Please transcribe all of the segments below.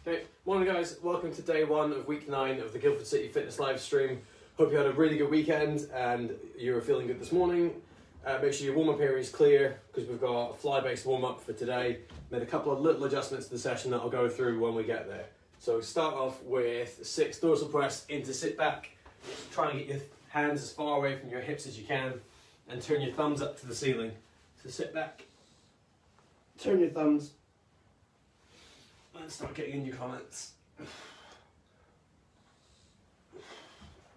Okay, morning guys, welcome to day 1 of week 9 of the Guildford City Fitness live stream. Hope you had a really good weekend and you're feeling good this morning. Make sure your warm-up area is clear because we've got a fly-based warm-up for today. Made a couple of little adjustments to the session that I'll go through when we get there. So start off with 6 dorsal press into sit back. Try and get your hands as far away from your hips as you can and turn your thumbs up to the ceiling. So sit back, turn your thumbs and start getting in your comments.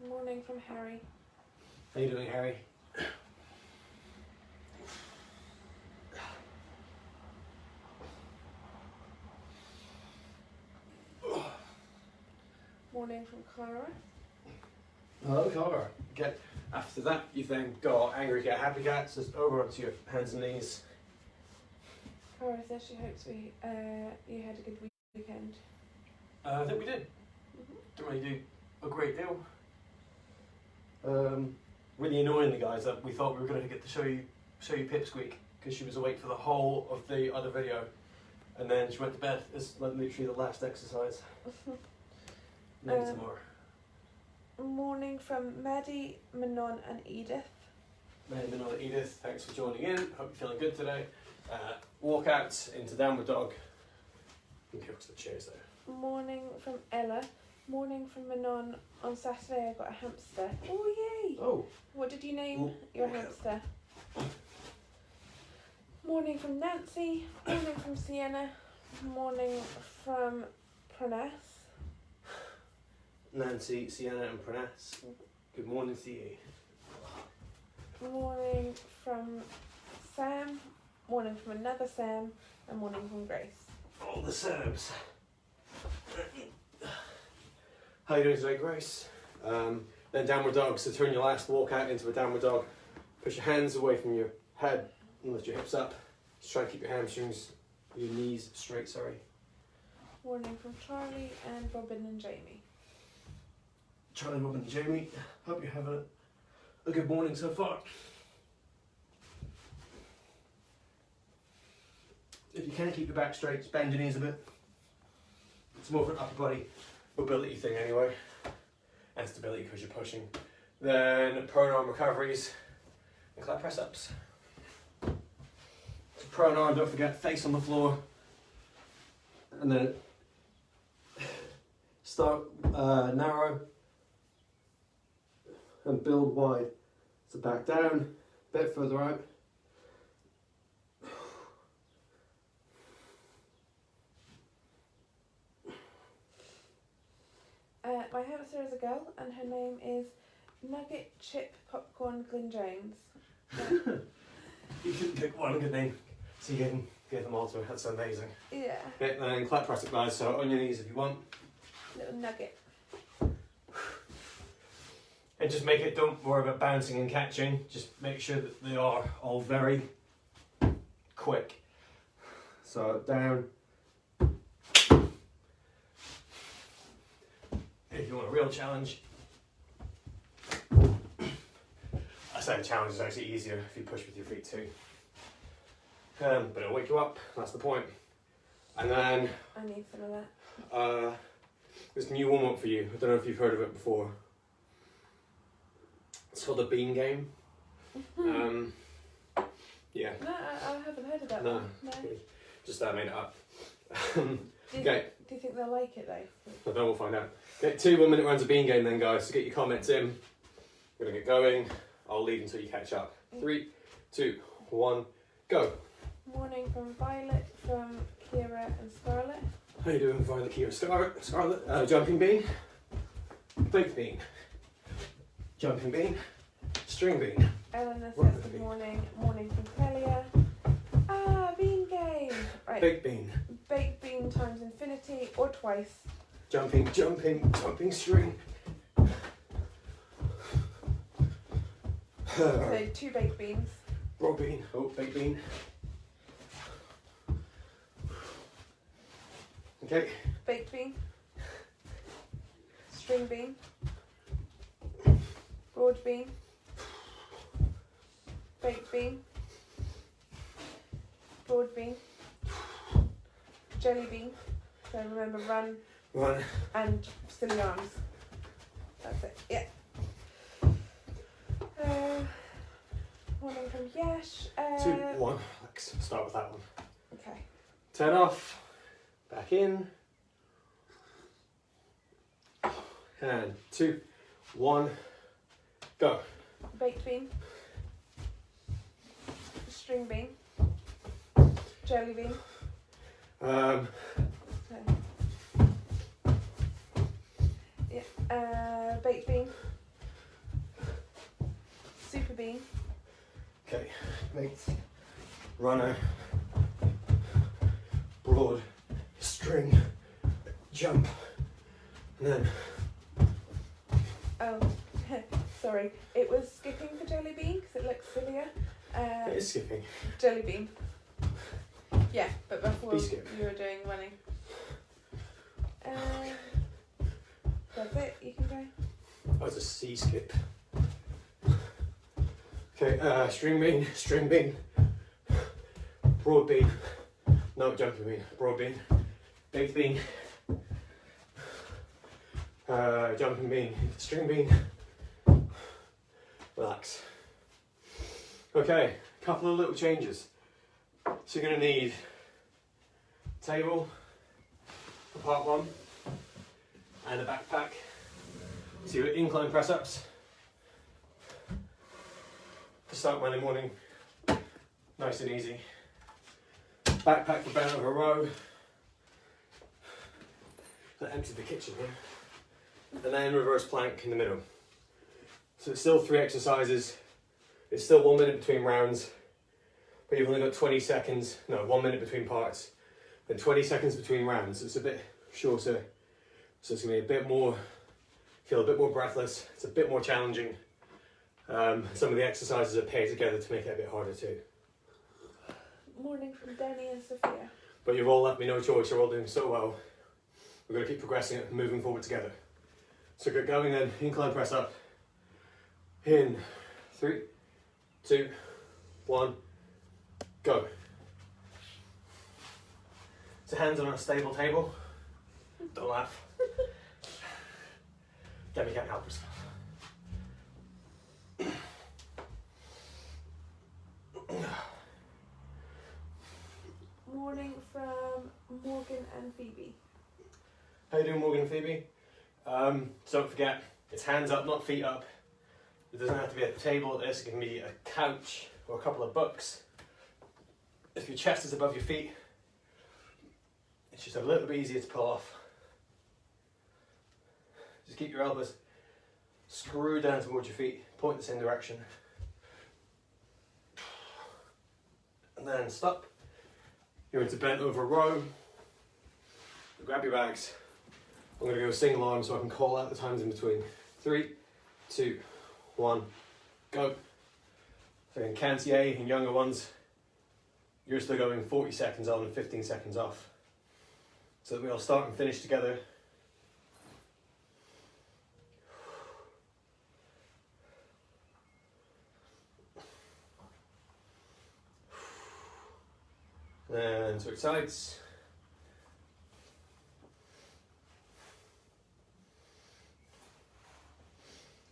Morning from Harry. How you doing, Harry? Morning from Clara. Hello, Cara. Get after that, you've then got angry cat, happy cat. So just over onto your hands and knees. Clara says she hopes you had a good weekend. I think we did. Didn't really do a great deal. Really annoying the guys that we thought we were going to get to show you Pipsqueak because she was awake for the whole of the other video, and then she went to bed. It's like literally the last exercise. Maybe tomorrow. Morning from Maddie, Manon and Edith. Maddie, Manon and Edith, thanks for joining in. Hope you're feeling good today. Walkout into downward dog. Okay, what's the chairs there? Morning from Ella. Morning from Manon. On Saturday I got a hamster. Oh yay! Oh. What did you name your hamster? Morning from Nancy. Morning from Sienna. Morning from Pranas. Nancy, Sienna and Pranas. Good morning to you. Morning from Sam. Morning from another Sam. And morning from Grace. All the Serbs. How are you doing today, Grace? Then downward dog, so turn your last walk out into a downward dog. Push your hands away from your head and lift your hips up. Just try to keep your hamstrings, your knees straight, sorry. Morning from Charlie and Robin and Jamie. Charlie, Robin and Jamie, hope you're having a good morning so far. If you can, keep your back straight, just bend your knees a bit. It's more of an upper body mobility thing anyway, and stability because you're pushing. Then prone arm recoveries and clap press ups. So prone arm, don't forget, face on the floor, and then start narrow and build wide. So back down, a bit further out. My hamster is a girl and her name is Nugget Chip Popcorn Glyn Jones. You can pick one good name, so you can give them all to her. That's amazing. Yeah. Okay, then clap press up, guys. So on your knees if you want. Little nugget. And just make it, don't worry about bouncing and catching. Just make sure that they are all very quick. So down. If you want a real challenge, I say a challenge is actually easier if you push with your feet too. But it'll wake you up, that's the point. And then I need some of that. there's a new warm-up for you. I don't know if you've heard of it before. It's called the bean game. Yeah. No, I haven't heard of that No. one. No. Just made it up. Do you think they'll like it though? I don't, we'll find out. Okay, 2 1-minute rounds of bean game then, guys. So get your comments in. We're gonna get going. I'll leave until you catch up. 3, 2, 1, go. Morning from Violet, from Kira and Scarlett. How you doing, Violet, Kira, Scarlett? Jumping bean, baked bean, jumping bean, string bean. Eleanor What says the good morning. Morning from Clelia. Bean game. Right. Baked bean. Baked bean times infinity or twice. Jumping, string. So 2 baked beans. Raw bean, baked bean. Okay. Baked bean. String bean. Broad bean. Baked bean. Broad bean. Jelly bean. So remember, run Run. and silly arms. That's it. Yeah. Morning from Yash. 2, 1. Let's start with that one. Okay. Turn off. Back in. And 2, 1. Go. Baked bean. String bean. Jelly bean. Um, Baked bean. Super bean. okay. Baked. Runner. Broad. String. Jump. And then. Oh, sorry. It was skipping for jelly bean because it looks sillier. It is skipping. Jelly bean. Yeah, but before Be skip. you were doing running. That's it. You can go. Oh, it's a C skip. Okay, string bean, broad bean, no jumping bean, broad bean, baked bean, jumping bean, string bean, relax. Okay, a couple of little changes. So you're going to need table for part 1 and a backpack. So your incline press ups. To start Monday morning, nice and easy. Backpack for bent over row. That empty the kitchen here. And then reverse plank in the middle. So it's still 3 exercises. It's still 1 minute between rounds, but you've only got 20 seconds, no, 1 minute between parts, then 20 seconds between rounds. It's a bit shorter, so it's gonna be a bit more, feel a bit more breathless. It's a bit more challenging. Some of the exercises are paired together to make it a bit harder too. Morning from Denny and Sophia. But you've all left me no choice, you're all doing so well. We're going to keep progressing it and moving forward together. So get going then, incline press up. In 3, 2, 1, go. So hands on a stable table. Don't laugh. Demi can't help herself. Morning from Morgan and Phoebe. How you doing, Morgan and Phoebe? So don't forget, it's hands up, not feet up. It doesn't have to be a table at this, it can be a couch or a couple of books. If your chest is above your feet, it's just a little bit easier to pull off. Just keep your elbows screwed down towards your feet, point the same direction. And then stop. You're into bent over row. Grab your bags. I'm going to go single arm so I can call out the times in between. 3, 2, 1, go. So in Cantier and younger ones, you're still going 40 seconds on and 15 seconds off. So that we all start and finish together. And switch sides.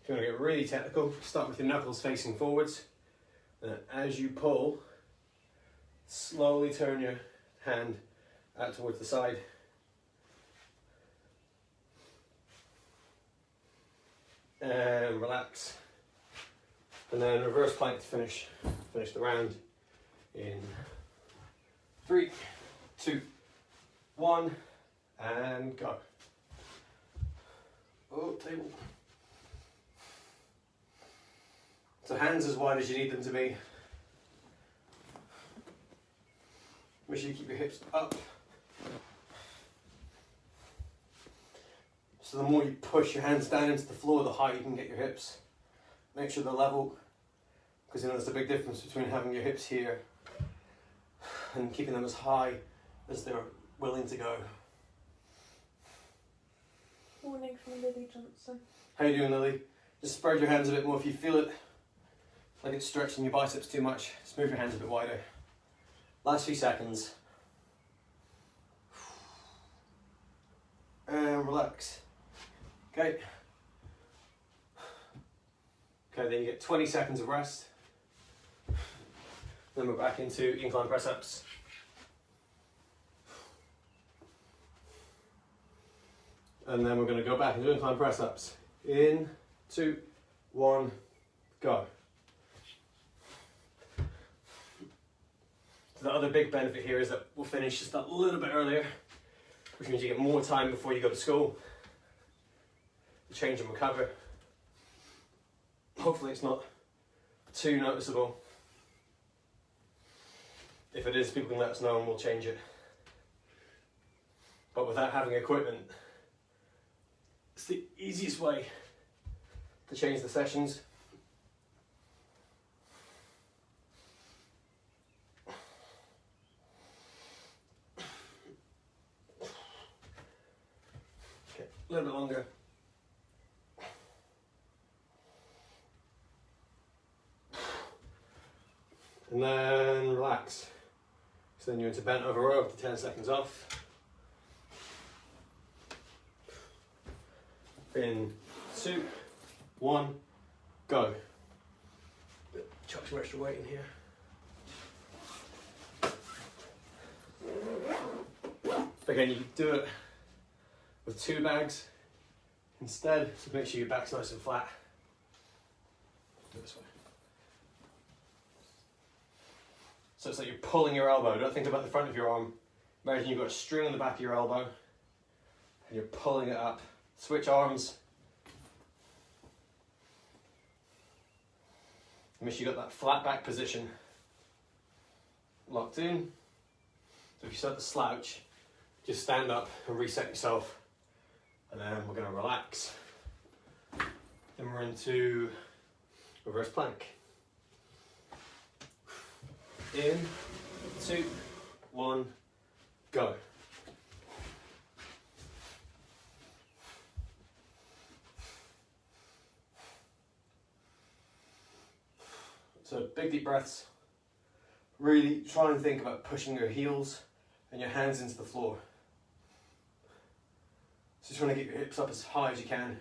If you want to get really technical, start with your knuckles facing forwards. And then as you pull, slowly turn your hand out towards the side. And relax. And then reverse plank to finish the round in 3, 2, 1, and go. Oh, table. So hands as wide as you need them to be. Make sure you keep your hips up. So the more you push your hands down into the floor, the higher you can get your hips. Make sure they're level, because you know there's a big difference between having your hips here and keeping them as high as they're willing to go. Morning from Lily Johnson. How you doing, Lily? Just spread your hands a bit more if you feel it. Like it's stretching your biceps too much. Just move your hands a bit wider. Last few seconds. relax. Okay. Okay, then you get 20 seconds of rest. Then we're back into incline press ups. And then we're going to go back into incline press ups. In, 2, 1, go. So the other big benefit here is that we'll finish just a little bit earlier, which means you get more time before you go to school. Change and recover. Hopefully it's not too noticeable. If it is, people can let us know and we'll change it. But without having equipment, it's the easiest way to change the sessions. Okay, a little bit longer. And then relax. So then you're into bent over row after 10 seconds off. In 2, 1, go. Chuck some extra weight in here. Again, you can do it with 2 bags instead, so make sure your back's nice and flat. Do it this way. So it's like you're pulling your elbow. Don't think about the front of your arm. Imagine you've got a string on the back of your elbow and you're pulling it up. Switch arms. Make sure you got that flat back position locked in. So if you start to slouch, just stand up and reset yourself. And then we're going to relax. Then we're into reverse plank. In, 2, 1, go. So big deep breaths. Really try and think about pushing your heels and your hands into the floor. So just trying to get your hips up as high as you can.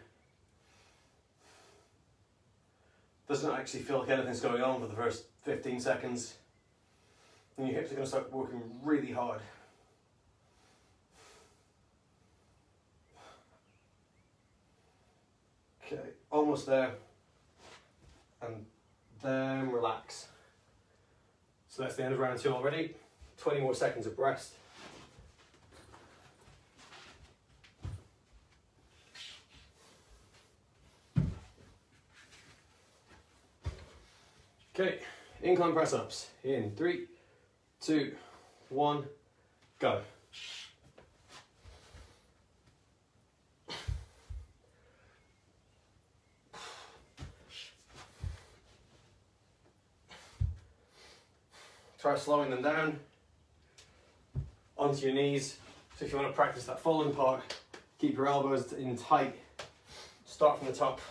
Doesn't actually feel like anything's going on for the first 15 seconds. And your hips are going to start working really hard. Okay, almost there. And then relax. So that's the end of round 2 already. 20 more seconds of rest. Okay, incline press ups. In 3, 2, 1, go. Try slowing them down onto your knees. So if you want to practice that falling part, keep your elbows in tight. Start from the top.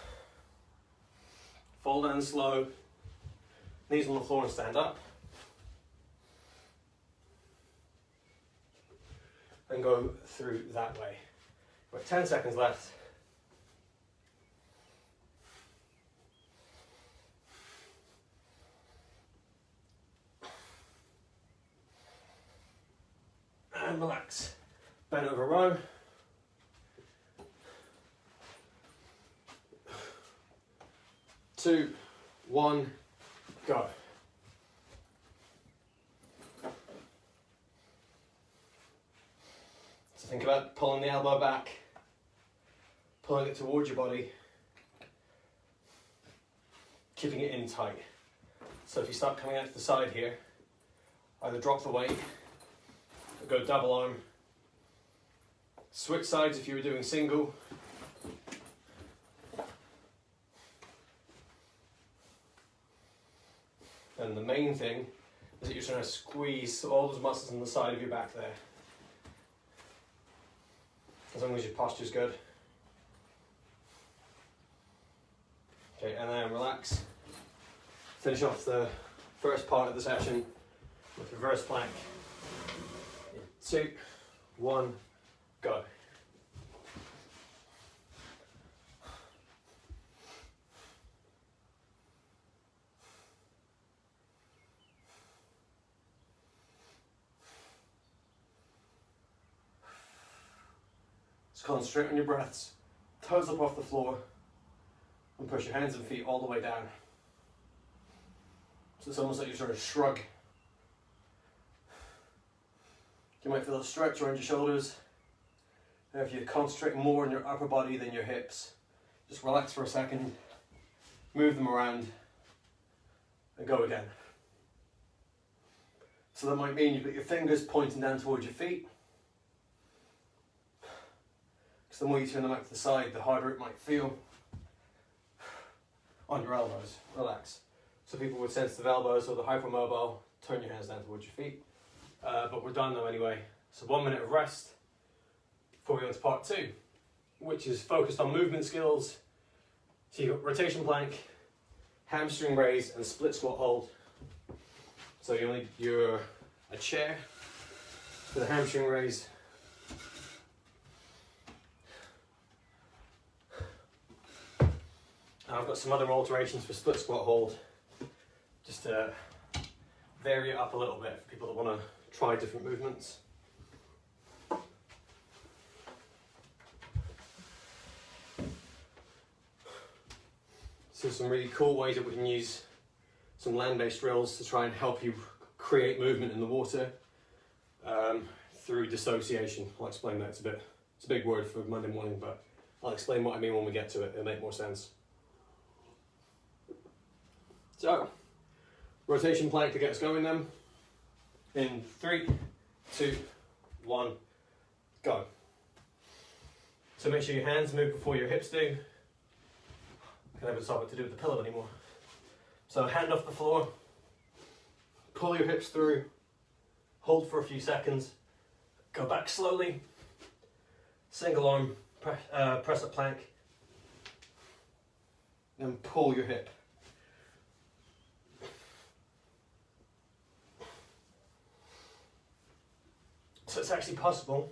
Fall down slow. Knees on the floor and stand up. And go through that way. We've got 10 seconds left. And relax. Bend over row. Two, one, go. So think about pulling the elbow back, pulling it towards your body, keeping it in tight. So if you start coming out to the side here, either drop the weight or go double arm. Switch sides if you were doing single. And the main thing is that you're trying to squeeze all those muscles on the side of your back there. As long as your posture's good. Okay, and then relax. Finish off the first part of the session with reverse plank. 2, 1, go. Just concentrate on your breaths, toes up off the floor, and push your hands and feet all the way down. So it's almost like you sort of shrug. You might feel a stretch around your shoulders. And if you concentrate more on your upper body than your hips, just relax for a second, move them around, and go again. So that might mean you've got your fingers pointing down towards your feet. Because the more you turn them out to the side, the harder it might feel. On your elbows, relax. So people with sensitive elbows or the hypermobile, turn your hands down towards your feet. But we're done now anyway. So 1 minute of rest before we go into part 2, which is focused on movement skills. So you've got rotation plank, hamstring raise, and split squat hold. So you need a chair for the hamstring raise. And I've got some other alterations for split squat hold, just to vary it up a little bit for people that want to try different movements. So some really cool ways that we can use some land-based drills to try and help you create movement in the water through dissociation. I'll explain that. It's a big word for Monday morning, but I'll explain what I mean when we get to it. It'll make more sense. So, rotation plank to get us going then. In 3, 2, 1, go. So make sure your hands move before your hips do. I can never stop it to do with the pillow anymore. So hand off the floor, pull your hips through, hold for a few seconds, go back slowly, single arm, press up plank, then pull your hip. So it's actually possible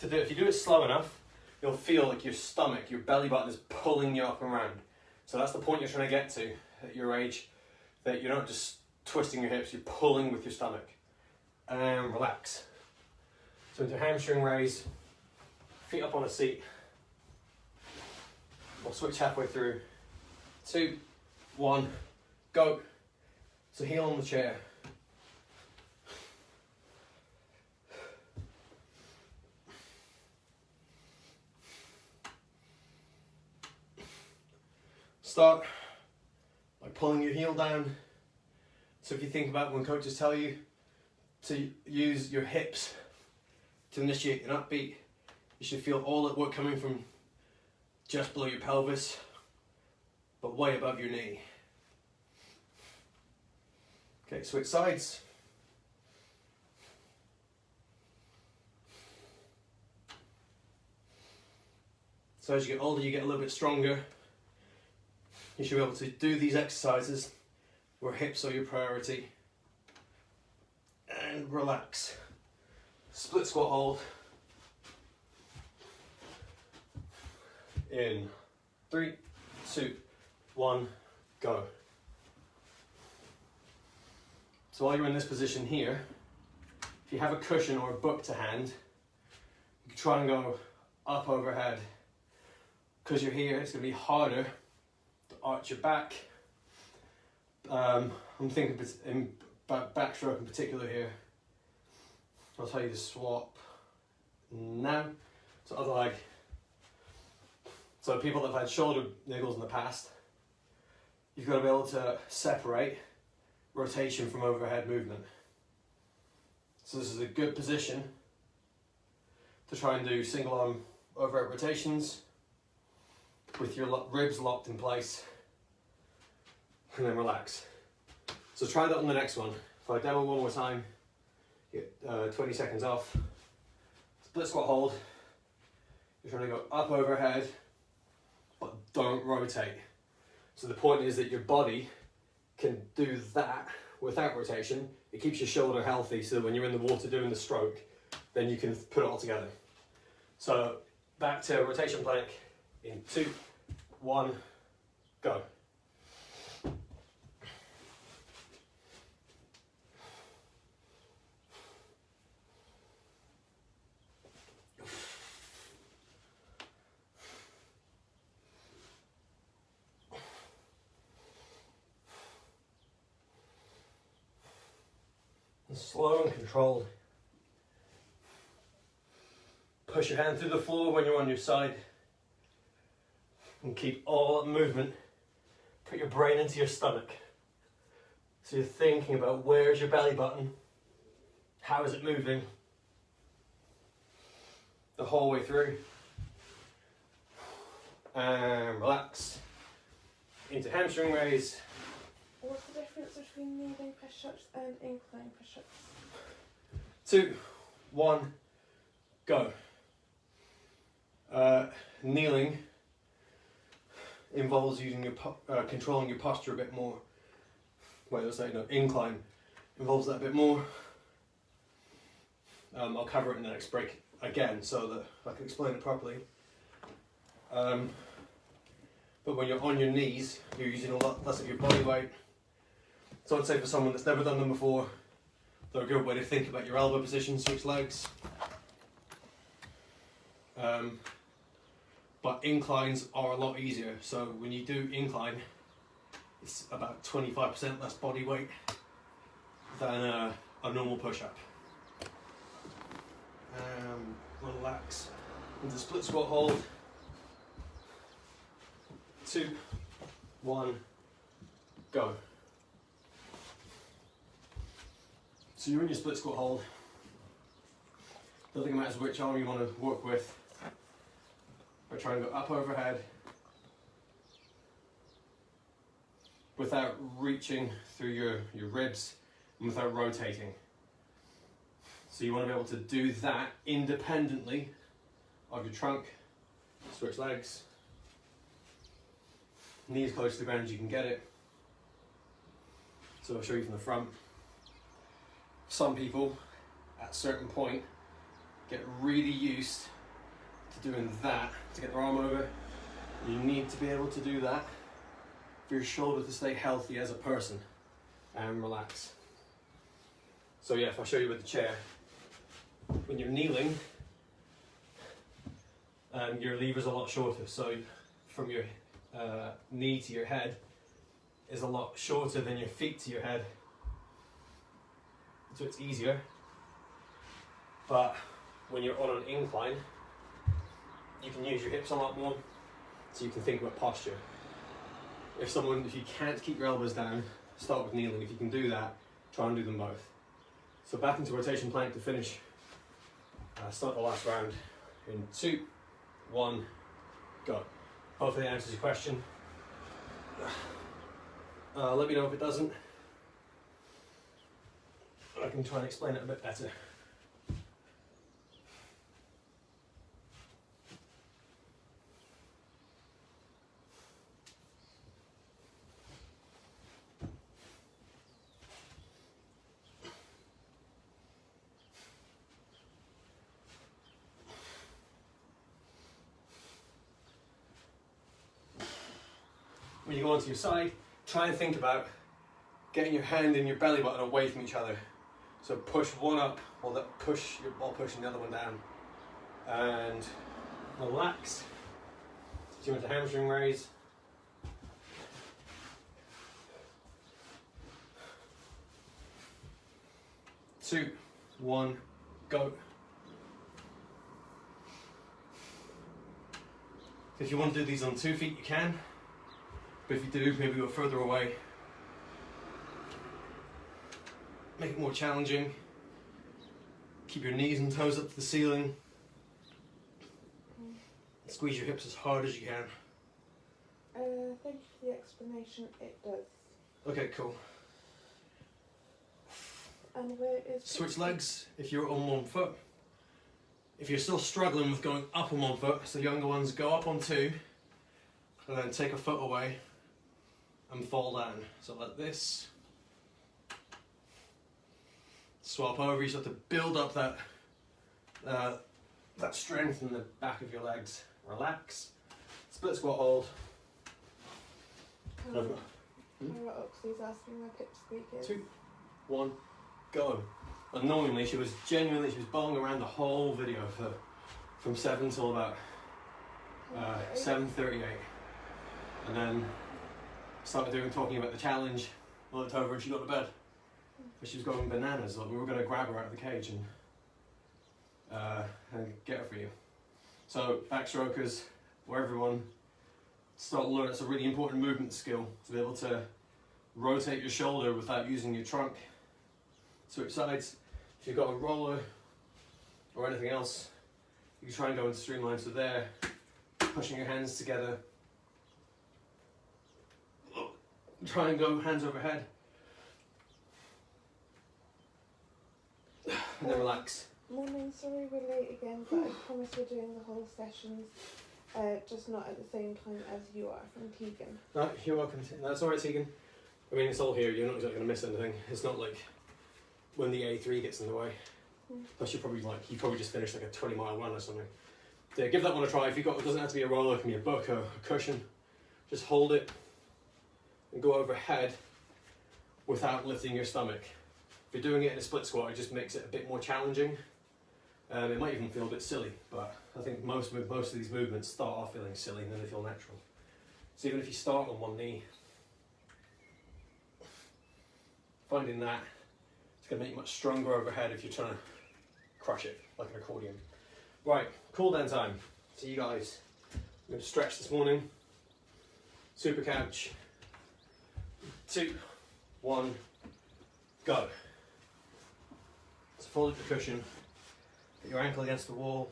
to do it. If you do it slow enough, you'll feel like your stomach, your belly button is pulling you up and around. So that's the point you're trying to get to at your age, that you're not just twisting your hips, you're pulling with your stomach. And relax. So into hamstring raise, feet up on a seat. We'll switch halfway through. 2, 1, go. So heel on the chair. Start by pulling your heel down. So if you think about when coaches tell you to use your hips to initiate an upbeat, you should feel all that work coming from just below your pelvis, but way above your knee. Okay, switch sides. So as you get older, you get a little bit stronger. You should be able to do these exercises where hips are your priority. And relax. Split squat hold. In 3, 2, 1, go. So while you're in this position here, if you have a cushion or a book to hand, you can try and go up overhead. Because you're here, it's going to be harder to arch your back. I'm thinking about backstroke in particular here. I'll tell you to swap now. So other leg. So people that have had shoulder niggles in the past, you've got to be able to separate rotation from overhead movement. So this is a good position to try and do single arm overhead rotations with your ribs locked in place, and then relax. So try that on the next one. If I demo one more time, get 20 seconds off. Split squat hold. You're trying to go up overhead, but don't rotate. So the point is that your body can do that without rotation. It keeps your shoulder healthy so that when you're in the water doing the stroke, then you can put it all together. So back to rotation plank in 2, 1, go. Slow and controlled. Push your hand through the floor when you're on your side. And keep all that movement. Put your brain into your stomach. So you're thinking about where's your belly button, how is it moving, the whole way through. And relax. Into hamstring raise. What's the difference between kneeling push-ups and incline push-ups? 2, 1, go. Kneeling involves using your controlling your posture a bit more. Wait, let's say no. Incline involves that a bit more. I'll cover it in the next break again so that I can explain it properly. But when you're on your knees, you're using a lot less of your body weight. So I'd say for someone that's never done them before, they're a good way to think about your elbow position, switch legs. But inclines are a lot easier. So when you do incline, it's about 25% less body weight than a normal push-up. Relax into split squat hold. 2, 1, go. So you're in your split squat hold. Doesn't matter which arm you want to work with. We're trying to go up overhead without reaching through your ribs and without rotating. So you want to be able to do that independently of your trunk. Switch legs. Knees close to the ground as you can get it. So I'll show you from the front. Some people at a certain point get really used to doing that to get their arm over. You need to be able to do that for your shoulder to stay healthy as a person and relax. So yeah, if I show you with the chair, when you're kneeling, your lever's a lot shorter. So from your knee to your head is a lot shorter than your feet to your head. So it's easier. But when you're on an incline, you can use your hips a lot more, so you can think about posture. If you can't keep your elbows down, start with kneeling. If you can do that, try and do them both. So back into rotation plank to finish. Start the last round in 2, 1, go. Hopefully that answers your question. Let me know if it doesn't. I can try and explain it a bit better. When you go onto your side, try and think about getting your hand and your belly button away from each other. So push one up while pushing the other one down. And relax. So you want to hamstring raise. Two, 1, go. If you want to do these on 2 feet, you can. But if you do, maybe go further away. Make it more challenging. Keep your knees and toes up to the ceiling. Squeeze your hips as hard as you can. Thank you for the explanation. It does. Okay, cool. And where is... Switch legs if you're on one foot. If you're still struggling with going up on one foot, so younger ones go up on 2, and then take a foot away and fall down. So like this. Swap over, you just have to build up that strength in the back of your legs. Relax. Split squat hold. Oxley's asking where pipsqueak is. 2, 1, go. Annoyingly, she was bowling around the whole video from 7 till about 7:38, and then started talking about the challenge. Looked over and she got to bed. but she was going bananas. Like we were going to grab her out of the cage and get her for you. So backstrokers, where everyone start to learn, it's a really important movement skill to be able to rotate your shoulder without using your trunk. Switch sides. If you've got a roller or anything else, you can try and go into streamline. So there, pushing your hands together. Try and go hands overhead. And then relax. Morning, sorry we're late again, but I promise we're doing the whole sessions, just not at the same time as you are, from Tegan. No, you're welcome. That's alright, Tegan. I mean, it's all here. You're not exactly going to miss anything. It's not like when the A3 gets in the way. Plus, you probably just finished like a 20-mile run or something. So yeah, give that one a try. If you got, it doesn't have to be a roller. It can be a book or a cushion. Just hold it and go overhead without lifting your stomach. If you're doing it in a split squat, it just makes it a bit more challenging. It might even feel a bit silly, but I think most of these movements start off feeling silly and then they feel natural. So even if you start on one knee, finding that it's going to make you much stronger overhead if you're trying to crush it like an accordion. Right, cool down time. So you guys, I'm going to stretch this morning. Super couch. 2, 1, go. So fold the cushion. Get your ankle against the wall,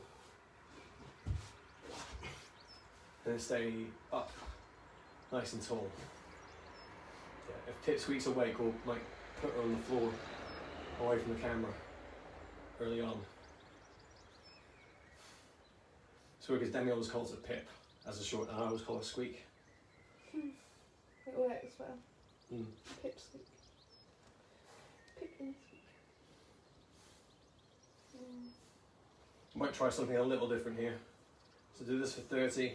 and then stay up, nice and tall. Yeah, if Pip squeaks awake, we'll like put her on the floor, away from the camera, early on. So because Demi always calls it Pip as a short, and I always call it Squeak. It works well. Pip squeak. Pip and squeak. Might try something a little different here. So do this for 30,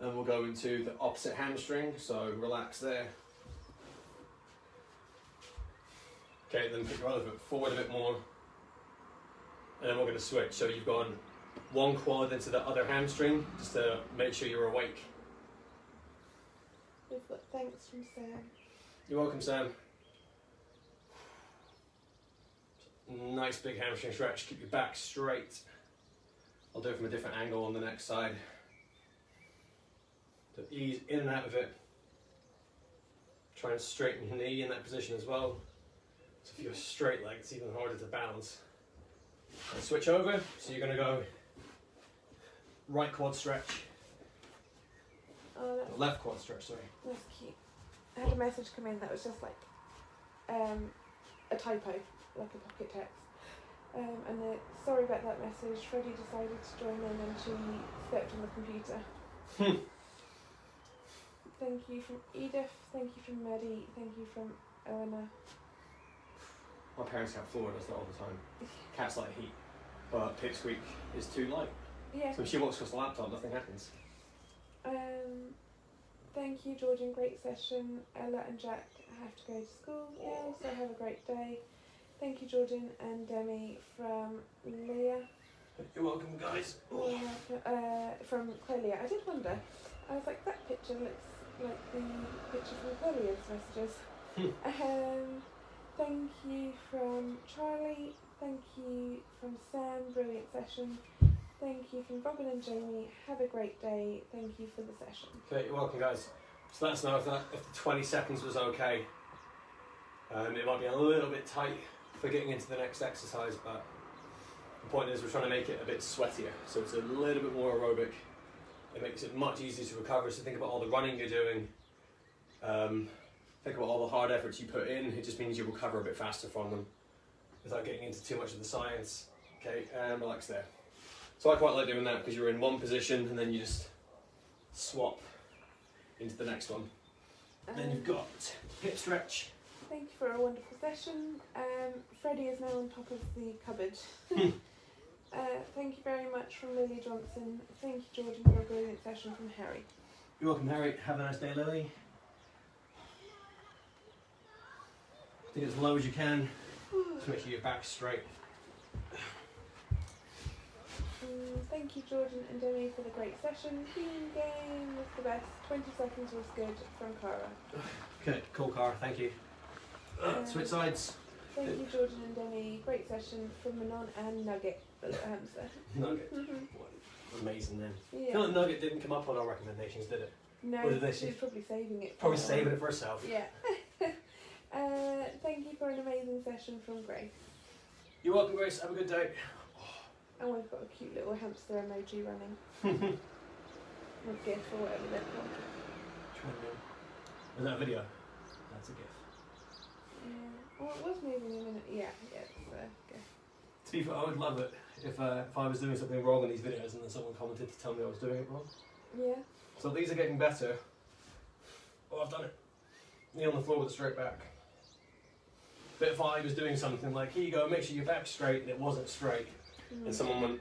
and we'll go into the opposite hamstring, so relax there. Okay, then put your other foot forward a bit more, and then we're going to switch. So you've gone one quad into the other hamstring, just to make sure you're awake. We've got thanks from Sam. You're welcome, Sam. Nice big hamstring stretch, keep your back straight. I'll do it from a different angle on the next side. So ease in and out of it. Try and straighten your knee in that position as well. So if you're straight leg, it's even harder to balance. And switch over, so you're going to go right quad stretch. Oh, Left quad stretch, sorry. that's cute. I had a message come in that was just like a typo, like a pocket text. And sorry about that message. Freddie decided to join in and she stepped on the computer. Thank you from Edith. Thank you from Maddie. Thank you from Eleanor. My parents have Florida, does that all the time. Cats like heat, but Pipsqueak is too light. Yeah. So if she walks across the laptop, nothing happens. Thank you, Georgian. Great session. Ella and Jack have to go to school. Yeah, so have a great day. Thank you, Jordan and Demi from Leah. You're welcome, guys. From Clelia. I did wonder. I was like, that picture looks like the picture from Clelia's messages. Thank you from Charlie. Thank you from Sam. Brilliant session. Thank you from Robin and Jamie. Have a great day. Thank you for the session. Okay, you're welcome, guys. So let us know if the 20 seconds was okay. It might be a little bit tight for getting into the next exercise, but the point is we're trying to make it a bit sweatier, so it's a little bit more aerobic. It makes it much easier to recover, so think about all the running you're doing. Think about all the hard efforts you put in. It just means you recover a bit faster from them without getting into too much of the science. Okay, and relax there. So I quite like doing that because you're in one position and then you just swap into the next one. And then you've got hip stretch. Thank you for a wonderful session. Freddie is now on top of the cupboard. Thank you very much from Lily Johnson. Thank you, Jordan, for a brilliant session from Harry. You're welcome, Harry. Have a nice day, Lily. Take it as low as you can to make sure your back's straight. Thank you, Jordan and Demi, for the great session. Healing game was the best. 20 seconds was good from Cara. Okay, cool, Cara. Thank you. Switch sides. Thank you, Jordan and Demi. Great session from Manon and Nugget, the little hamster. Nugget. What amazing name. I Yeah. feel like Nugget didn't come up on our recommendations, did it? No, What did they she's say? probably saving it. Probably for her. saving it for herself. Yeah. Thank you for an amazing session from Grace. You're welcome, Grace. Have a good day. And we've got a cute little hamster emoji running. Or GIF or whatever they're called. Is that a video? That's a GIF. Yeah. Oh, it was moving a minute. Yeah, it's a GIF. To be fair, I would love it if I was doing something wrong in these videos and then someone commented to tell me I was doing it wrong. Yeah. So these are getting better. Oh, I've done it. Knee on the floor with a straight back. But if I was doing something like, here you go, make sure your back's straight, and it wasn't straight, and someone went,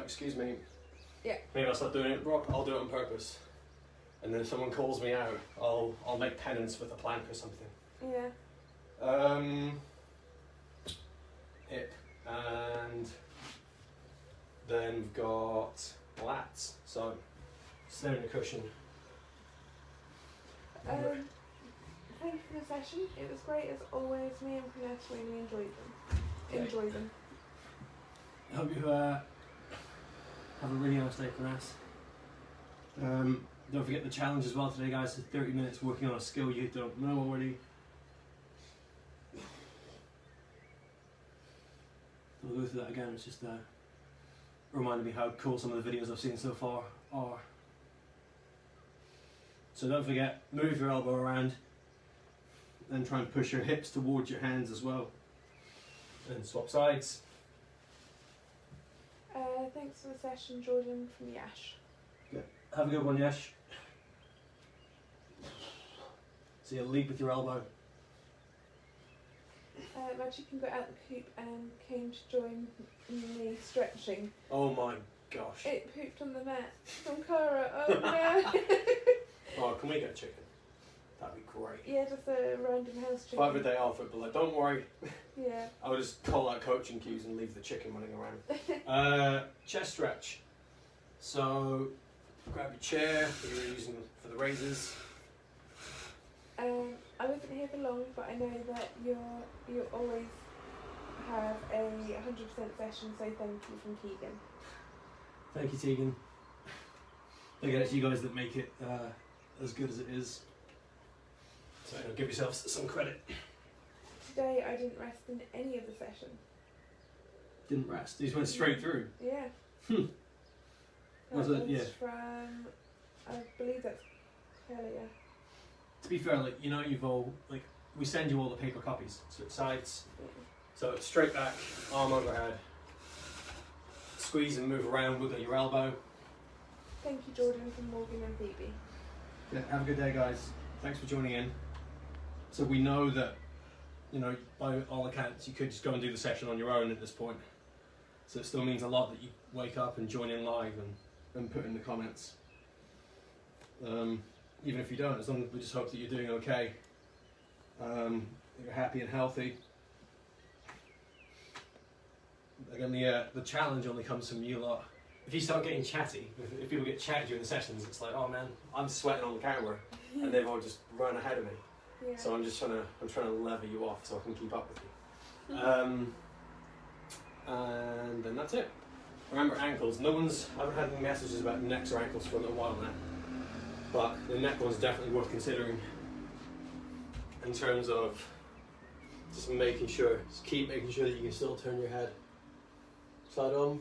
excuse me. Yeah. Maybe I'll start doing it wrong. I'll do it on purpose. And then if someone calls me out, I'll make penance with a plank or something. Yeah. Hip. And then we've got lats. So, staring at the cushion. Thank you for the session. It was great as always. Me and Prunette really enjoyed them. Okay. Enjoy them. I hope you have a really nice day, Prunette. Don't forget the challenge as well today, guys. 30 minutes working on a skill you don't know already. I'll go through that again. It's just reminded me how cool some of the videos I've seen so far are. So don't forget, move your elbow around, then try and push your hips towards your hands as well. And swap sides. Thanks for the session, Jordan from Yash. Have a good one, Yash. So you leap with your elbow. My chicken got out the coop and came to join me stretching. Oh my gosh. It pooped on the mat from Cara. Oh no! Oh, can we get chicken? That'd be great. Yeah, just a random house If I have a chicken. day off, but like, don't worry. Yeah. I'll just call out coaching cues and leave the chicken running around. Chest stretch. So grab your chair that you were using for the raises. I wasn't here for long, but I know that you always have a 100% session, so thank you from Keegan. Thank you, Tegan. Again, it's you guys that make it as good as it is. So give yourselves some credit. Today I didn't rest in any of the session. Didn't rest. You just went straight through. Yeah. That Was it? Yeah. from, I believe that's earlier. To be fair, like, you know, you've all, like, we send you all the paper copies. So it's sides. Yeah. So it's straight back, arm overhead. Squeeze and move around, wiggle your elbow. Thank you, Jordan, from Morgan and Phoebe. Yeah, have a good day, guys. Thanks for joining in. So we know that, you know, by all accounts, you could just go and do the session on your own at this point. So it still means a lot that you wake up and join in live and put in the comments. Even if you don't, as long as we just hope that you're doing okay, you're happy and healthy. Again, the challenge only comes from you lot. If you start getting chatty, if people get chatty during the sessions, it's like, oh man, I'm sweating on the camera, and they've all just run ahead of me. Yeah. So I'm trying to lever you off so I can keep up with you. And then that's it. Remember ankles. I haven't had any messages about necks or ankles for a little while now. But the neck one's definitely worth considering in terms of just keep making sure that you can still turn your head side on.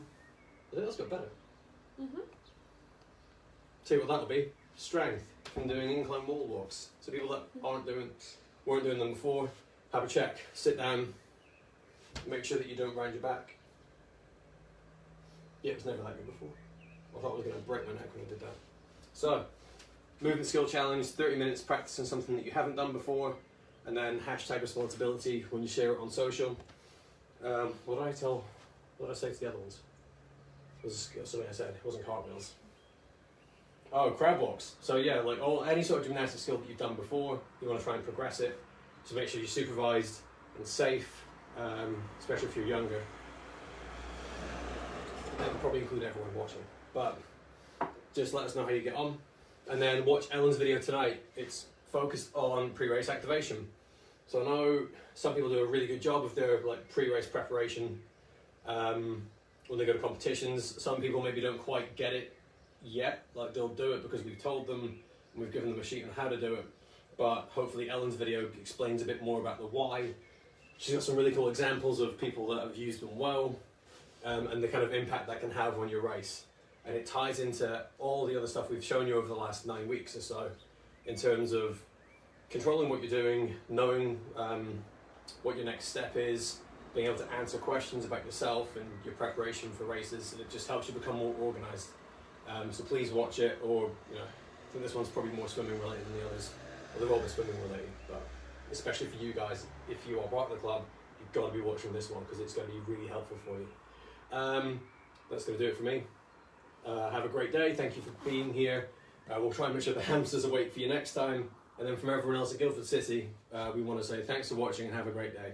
I think that's got better. Tell you what that'll be. Strength from doing incline wall walks. So people that weren't doing them before, have a check, sit down, make sure that you don't round your back. Yeah, it was never that good before. I thought I was going to break my neck when I did that. So, movement skill challenge, 30 minutes practicing something that you haven't done before, and then hashtag responsibility when you share it on social. What did I say to the other ones? It was something I said, it wasn't cartwheels. Oh, crab walks. So yeah, like any sort of gymnastic skill that you've done before, you want to try and progress it. So make sure you're supervised and safe, especially if you're younger. That will probably include everyone watching. But just let us know how you get on. And then watch Ellen's video tonight. It's focused on pre-race activation. So I know some people do a really good job of their like pre-race preparation when they go to competitions. Some people maybe don't quite get it yet, like they'll do it because we've told them and we've given them a sheet on how to do it, but hopefully Ellen's video explains a bit more about the why. She's got some really cool examples of people that have used them well, and the kind of impact that can have on your race, and it ties into all the other stuff we've shown you over the last 9 weeks or so in terms of controlling what you're doing, knowing what your next step is, being able to answer questions about yourself and your preparation for races, and it just helps you become more organised. So please watch it, or I think this one's probably more swimming related than the others. Well, they've all been swimming related, but especially for you guys, if you are part of the club, you've got to be watching this one because it's going to be really helpful for you. That's going to do it for me. Have a great day. Thank you for being here. We'll try and make sure the hamsters are awake for you next time. And then from everyone else at Guildford City, we want to say thanks for watching and have a great day.